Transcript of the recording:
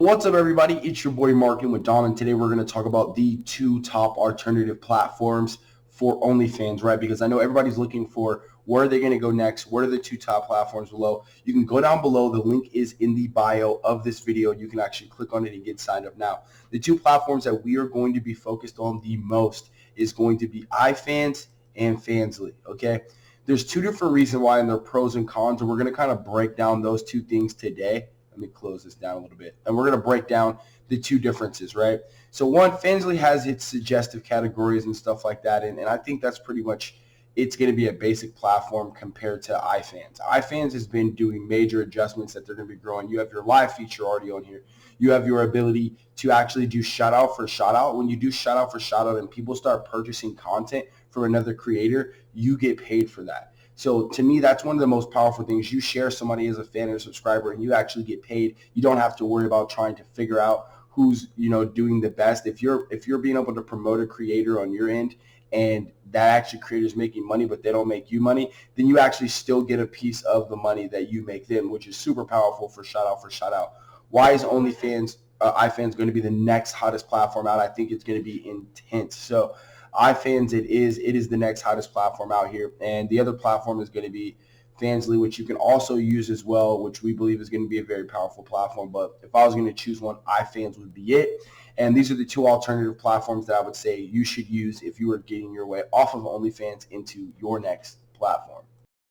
What's up, everybody? It's your boy Markin with Don, and today we're going to talk about the two top alternative platforms for OnlyFans, right? Because I know everybody's looking for where are they going to go next? What are the two top platforms below? You can go down below. The link is in the bio of this video. You can actually click on it and get signed up now. The two platforms that we are going to be focused on the most is going to be ifans and Fansly, okay? There's two different reasons why, and they're pros and cons, and we're going to kind of break down those two things today. Let me close this down a little bit. And we're going to break down the two differences, right? So one, Fansly has its suggestive categories and stuff like that. And I think that's pretty much, it's going to be a basic platform compared to ifans. ifans has been doing major adjustments that they're going to be growing. You have your live feature already on here. You have your ability to actually do shout out for shout out. When you do shout out for shout out and people start purchasing content from another creator, you get paid for that. So to me, that's one of the most powerful things. You share somebody as a fan or subscriber and you actually get paid. You don't have to worry about trying to figure out who's, doing the best. If you're being able to promote a creator on your end and that actually creator is making money but they don't make you money, then you actually still get a piece of the money that you make them, which is super powerful for shout out for shout out. Why is OnlyFans ifans going to be the next hottest platform out? I think it's going to be intense. So ifans, it is the next hottest platform out here, and the other platform is going to be Fansly, which you can also use as well, which we believe is going to be a very powerful platform. But if I was going to choose one, ifans would be it. And these are the two alternative platforms that I would say you should use if you are getting your way off of OnlyFans into your next platform.